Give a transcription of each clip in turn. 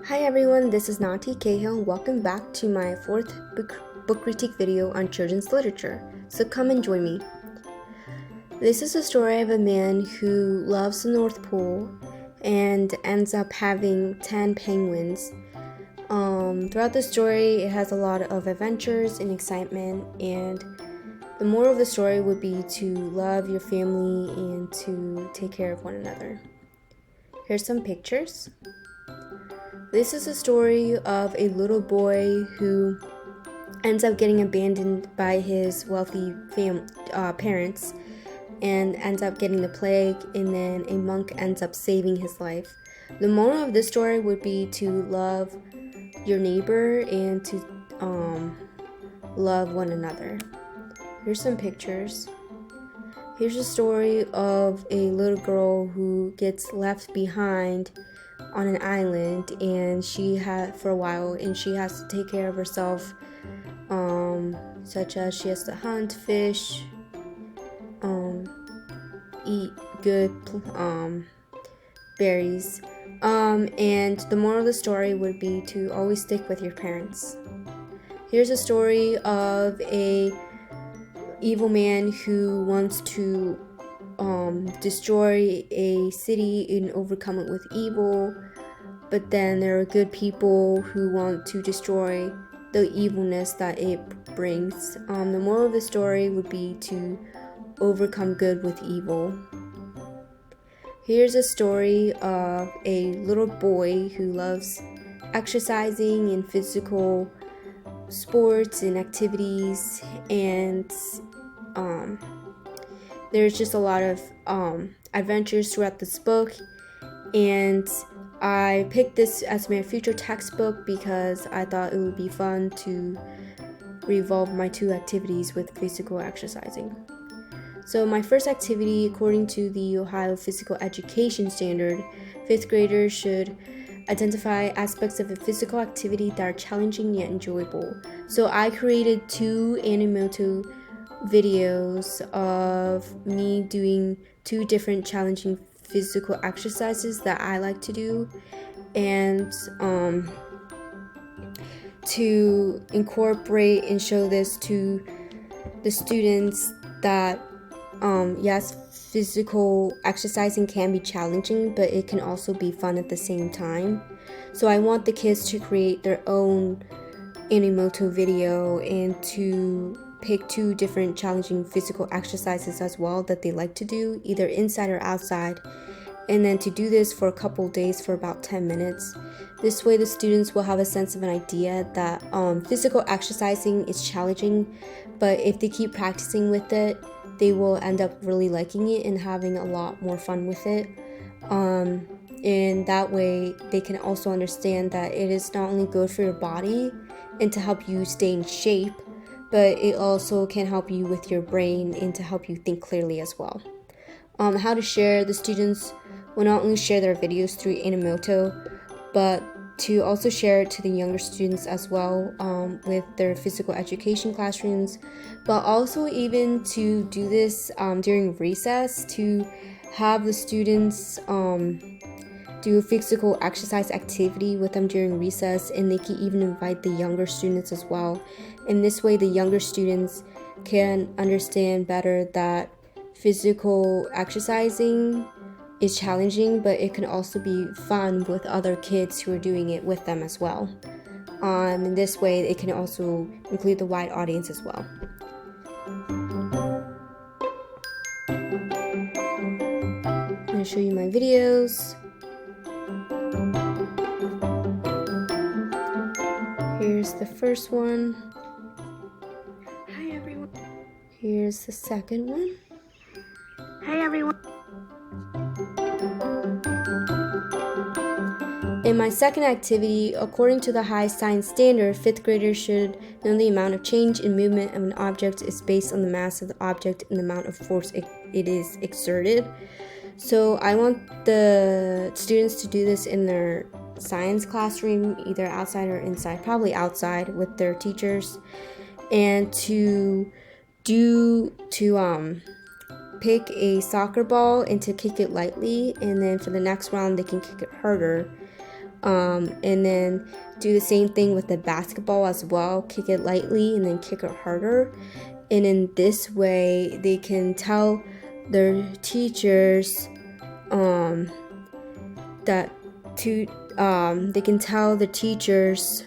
Hi everyone, this is Nati Cahill. Welcome back to my fourth book critique video on children's literature. So come and join me. This is a story of a man who loves the North Pole and ends up having 10 penguins. Throughout the story, it has a lot of adventures and excitement, and the moral of the story would be to love your family and to take care of one another. Here's some pictures. This is a story of a little boy who ends up getting abandoned by his wealthy parents and ends up getting the plague, and then a monk ends up saving his life. The moral of this story would be to love your neighbor and to love one another. Here's some pictures. Here's a story of a little girl who gets left behind on an island, and she has to take care of herself, such as she has to hunt fish, eat good berries, and the moral of the story would be to always stick with your parents. Here's a story of a evil man who wants to destroy a city and overcome it with evil, but then there are good people who want to destroy the evilness that it brings. The moral of the story would be to overcome good with evil. Here's a story of a little boy who loves exercising and physical sports and activities, and there's just a lot of adventures throughout this book, and I picked this as my future textbook because I thought it would be fun to revolve my two activities with physical exercising. So my first activity, according to the Ohio Physical Education Standard, 5th graders should identify aspects of a physical activity that are challenging yet enjoyable. So I created 2 Animoto videos of me doing 2 different challenging physical exercises that I like to do, and to incorporate and show this to the students that yes, physical exercising can be challenging, but it can also be fun at the same time. So I want the kids to create their own Animoto video and to pick 2 different challenging physical exercises as well that they like to do, either inside or outside, and then to do this for a couple days for about 10 minutes. This way the students will have a sense of an idea that physical exercising is challenging, but if they keep practicing with it, they will end up really liking it and having a lot more fun with it. And that way they can also understand that it is not only good for your body and to help you stay in shape, but it also can help you with your brain and to help you think clearly as well. How to share: the students will not only share their videos through Animoto, but to also share it to the younger students as well, with their physical education classrooms, but also even to do this during recess, to have the students do a physical exercise activity with them during recess, and they can even invite the younger students as well. And this way the younger students can understand better that physical exercising is challenging, but it can also be fun with other kids who are doing it with them as well. In this way, it can also include the wide audience as well. I'm going to show you my videos. Here's the first one. Hi everyone. Here's the second one. Hi everyone. In my second activity, according to the high science standard, 5th graders should know the amount of change in movement of an object is based on the mass of the object and the amount of force it is exerted. So I want the students to do this in their science classroom, either outside or inside, probably outside with their teachers, and to pick a soccer ball and to kick it lightly, and then for the next round they can kick it harder. and then do the same thing with the basketball as well. Kick it lightly and then kick it harder. And in this way, they can tell their teachers they can tell the teachers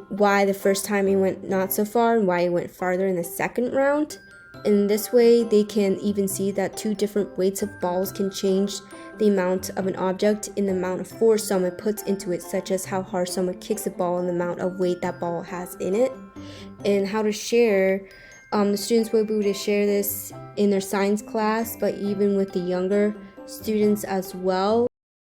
why the first time it went not so far and why it went farther in the second round. In this way, they can even see that two different weights of balls can change the amount of an object in the amount of force someone puts into it, such as how hard someone kicks a ball and the amount of weight that ball has in it. And how to share, the students will be able to share this in their science class, but even with the younger students as well.